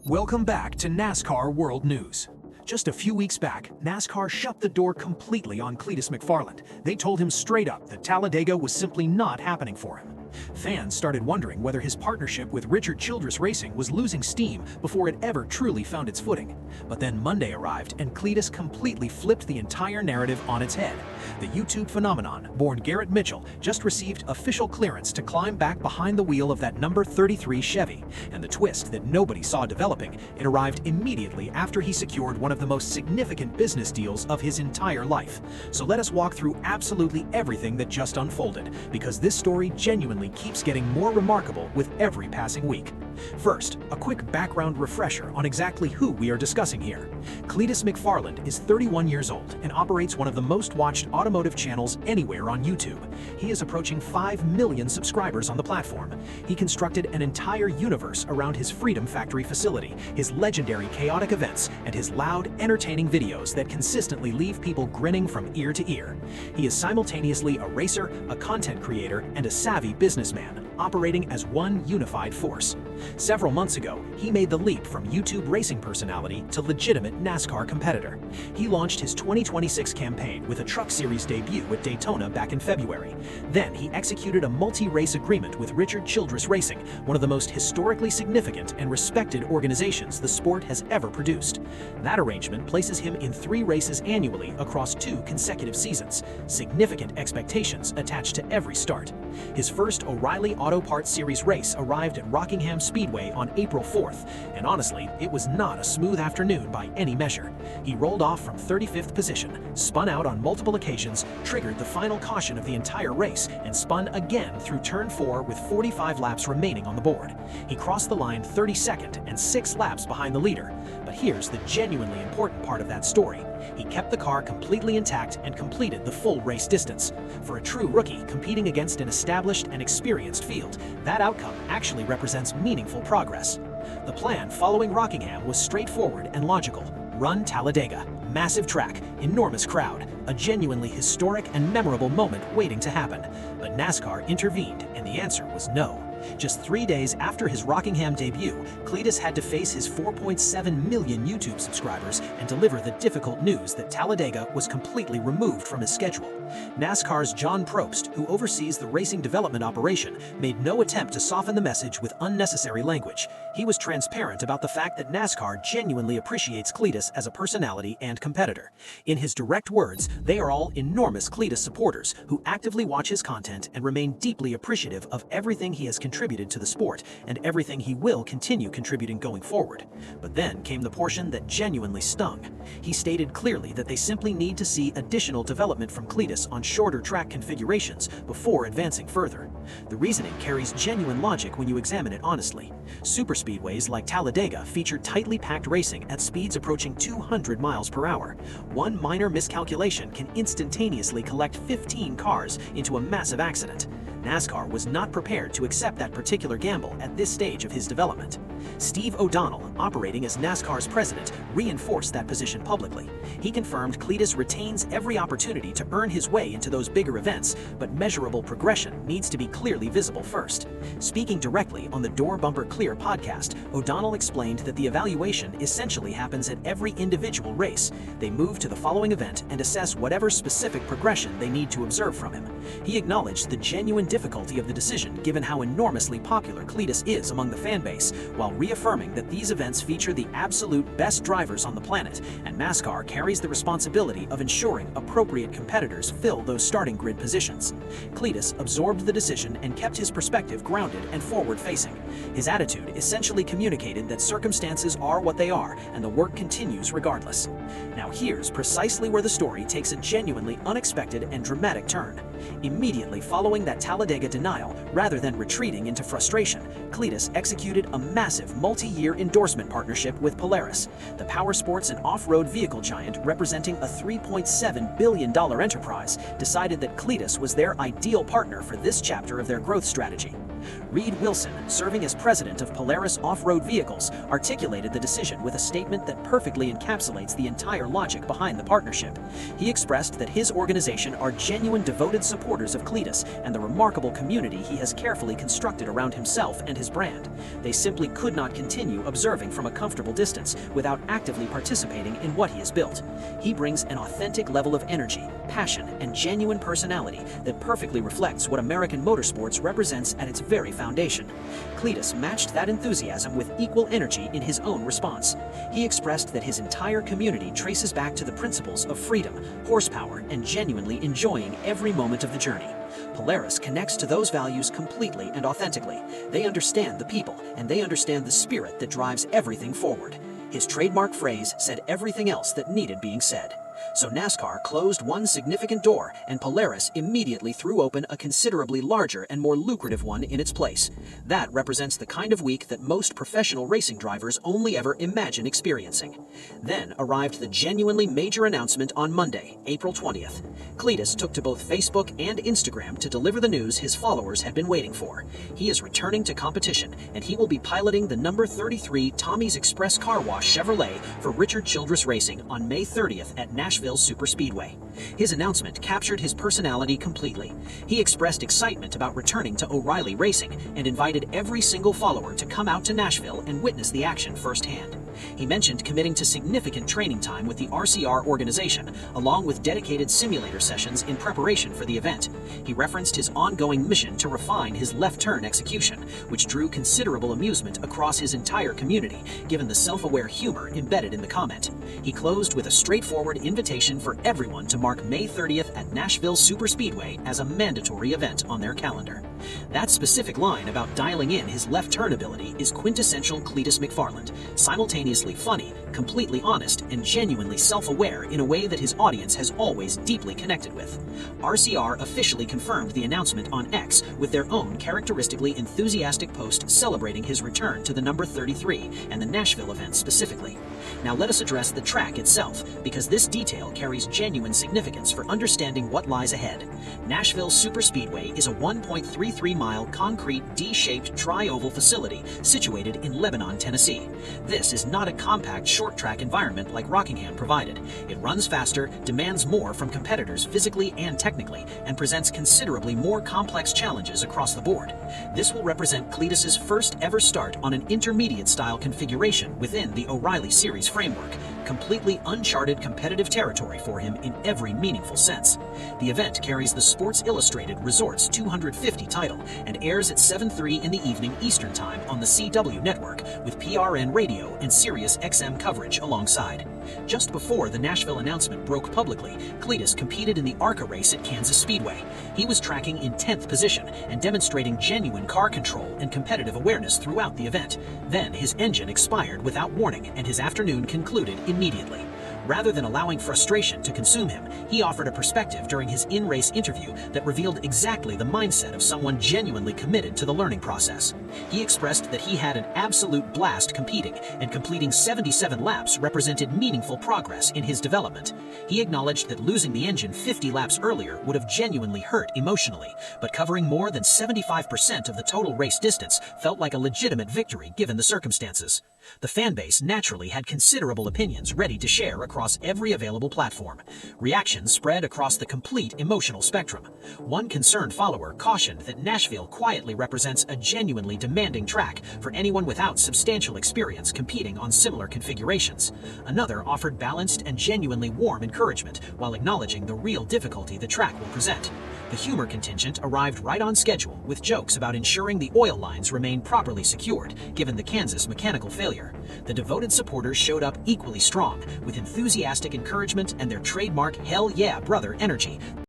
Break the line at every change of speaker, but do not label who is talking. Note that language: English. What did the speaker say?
Welcome back to NASCAR World News. Just a few weeks back, NASCAR shut the door completely on Cleetus McFarland. They told him straight up that Talladega was simply not happening for him. Fans started wondering whether his partnership with Richard Childress Racing was losing steam before it ever truly found its footing. But then Monday arrived and Cleetus completely flipped the entire narrative on its head. The YouTube phenomenon, born Garrett Mitchell, just received official clearance to climb back behind the wheel of that number 33 Chevy. And the twist that nobody saw developing, it arrived immediately after he secured one of the most significant business deals of his entire life. So let us walk through absolutely everything that just unfolded, because this story genuinely keeps getting more remarkable with every passing week. First, a quick background refresher on exactly who we are discussing here. Cleetus McFarland is 31 years old and operates one of the most watched automotive channels anywhere on YouTube. He is approaching 5 million subscribers on the platform. He constructed an entire universe around his Freedom Factory facility, his legendary chaotic events, and his loud, entertaining videos that consistently leave people grinning from ear to ear. He is simultaneously a racer, a content creator, and a savvy businessman, operating as one unified force. Several months ago, he made the leap from YouTube racing personality to legitimate NASCAR competitor. He launched his 2026 campaign with a Truck Series debut at Daytona back in February. Then he executed a multi-race agreement with Richard Childress Racing, one of the most historically significant and respected organizations the sport has ever produced. That arrangement places him in 3 races annually across 2 consecutive seasons, significant expectations attached to every start. His first O'Reilly Auto Parts Series race arrived at Rockingham Speedway on April 4th, and honestly, it was not a smooth afternoon by any measure. He rolled off from 35th position, spun out on multiple occasions, triggered the final caution of the entire race, and spun again through turn 4 with 45 laps remaining on the board. He crossed the line 32nd and 6 laps behind the leader. But here's the genuinely important part of that story. He kept the car completely intact and completed the full race distance. For a true rookie competing against an established and experienced field, that outcome actually represents meaningful progress. The plan following Rockingham was straightforward and logical. Run Talladega, massive track, enormous crowd, a genuinely historic and memorable moment waiting to happen. But NASCAR intervened, and the answer was no. Just 3 days after his Rockingham debut, Cleetus had to face his 4.7 million YouTube subscribers and deliver the difficult news that Talladega was completely removed from his schedule. NASCAR's John Probst, who oversees the racing development operation, made no attempt to soften the message with unnecessary language. He was transparent about the fact that NASCAR genuinely appreciates Cleetus as a personality and competitor. In his direct words, they are all enormous Cleetus supporters who actively watch his content and remain deeply appreciative of everything he has contributed to the sport and everything he will continue contributing going forward. But then came the portion that genuinely stung. He stated clearly that they simply need to see additional development from Cleetus on shorter track configurations before advancing further. The reasoning carries genuine logic when you examine it honestly. Superspeedways like Talladega feature tightly packed racing at speeds approaching 200 miles per hour. One minor miscalculation can instantaneously collect 15 cars into a massive accident. NASCAR was not prepared to accept that particular gamble at this stage of his development. Steve O'Donnell, operating as NASCAR's president, reinforced that position publicly. He confirmed Cleetus retains every opportunity to earn his way into those bigger events, but measurable progression needs to be clearly visible first. Speaking directly on the Door Bumper Clear podcast, O'Donnell explained that the evaluation essentially happens at every individual race. They move to the following event and assess whatever specific progression they need to observe from him. He acknowledged the genuine difficulty of the decision given how enormously popular Cleetus is among the fan base, while reaffirming that these events feature the absolute best drivers on the planet, and NASCAR carries the responsibility of ensuring appropriate competitors fill those starting grid positions. Cleetus absorbed the decision and kept his perspective grounded and forward-facing. His attitude essentially communicated that circumstances are what they are and the work continues regardless. Now here's precisely where the story takes a genuinely unexpected and dramatic turn. Immediately following that Talladega denial, rather than retreating into frustration, Cleetus executed a massive multi-year endorsement partnership with Polaris, the powersports and off-road vehicle giant representing a $3.7 billion enterprise, decided that Cleetus was their ideal partner for this chapter of their growth strategy. Reed Wilson, serving
serving as president of Polaris Off-Road Vehicles, articulated the decision with a statement that perfectly encapsulates the entire logic behind the partnership. He expressed that his organization are genuine devoted supporters of Cleetus and the remarkable community he has carefully constructed around himself and his brand. They simply could not continue observing from a comfortable distance without actively participating in what he has built. He brings an authentic level of energy, passion, and genuine personality that perfectly reflects what American motorsports represents at its very foundation. Cleetus matched that enthusiasm with equal energy in his own response. He expressed that his entire community traces back to the principles of freedom, horsepower, and genuinely enjoying every moment of the journey. Polaris connects to those values completely and authentically. They understand the people, and they understand the spirit that drives everything forward. His trademark phrase said everything else that needed being said. So NASCAR closed one significant door, and Polaris immediately threw open a considerably larger and more lucrative one in its place. That represents the kind of week that most professional racing drivers only ever imagine experiencing. Then arrived the genuinely major announcement on Monday, April 20th. Cleetus took to both Facebook and Instagram to deliver the news his followers had been waiting for. He is returning to competition, and he will be piloting the number 33 Tommy's Express Car Wash Chevrolet for Richard Childress Racing on May 30th at Nashville Superspeedway. His announcement captured his personality completely. He expressed excitement about returning to O'Reilly Racing and invited every single follower to come out to Nashville and witness the action firsthand. He mentioned committing to significant training time with the RCR organization, along with dedicated simulator sessions in preparation for the event. He referenced his ongoing mission to refine his left-turn execution, which drew considerable amusement across his entire community, given the self-aware humor embedded in the comment. He closed with a straightforward invitation for everyone to mark May 30th at Nashville Superspeedway as a mandatory event on their calendar. That specific line about dialing in his left-turn ability is quintessential Cleetus McFarland, simultaneously funny, completely honest, and genuinely self-aware in a way that his audience has always deeply connected with. RCR officially confirmed the announcement on X with their own characteristically enthusiastic post celebrating his return to the number 33 and the Nashville event specifically. Now let us address the track itself, because this detail carries genuine significance for understanding what lies ahead. Nashville Superspeedway is a 1.33-mile concrete D-shaped tri-oval facility situated in Lebanon, Tennessee. This is not a compact short-track environment like Rockingham provided. It runs faster, demands more from competitors physically and technically, and presents considerably more complex challenges across the board. This will represent Cleetus's first ever start on an intermediate-style configuration within the O'Reilly Series framework, completely uncharted competitive territory for him in every meaningful sense. The event carries the Sports Illustrated Resorts 250 title and airs at 7:03 in the evening Eastern Time on the CW network with PRN radio and Sirius XM coverage alongside. Just before the Nashville announcement broke publicly, Cleetus competed in the ARCA race at Kansas Speedway. He was tracking in 10th position and demonstrating genuine car control and competitive awareness throughout the event. Then his engine expired without warning and his afternoon concluded immediately. Rather than allowing frustration to consume him, he offered a perspective during his in-race interview that revealed exactly the mindset of someone genuinely committed to the learning process. He expressed that he had an absolute blast competing, and completing 77 laps represented meaningful progress in his development. He acknowledged that losing the engine 50 laps earlier would have genuinely hurt emotionally, but covering more than 75% of the total race distance felt like a legitimate victory given the circumstances. The fanbase naturally had considerable opinions ready to share across every available platform. Reactions spread across the complete emotional spectrum. One concerned follower cautioned that Nashville quietly represents a genuinely demanding track for anyone without substantial experience competing on similar configurations. Another offered balanced and genuinely warm encouragement while acknowledging the real difficulty the track will present. The humor contingent arrived right on schedule with jokes about ensuring the oil lines remain properly secured given the Kansas mechanical failure. The devoted supporters showed up equally strong with enthusiastic encouragement and their trademark "Hell yeah, brother" energy.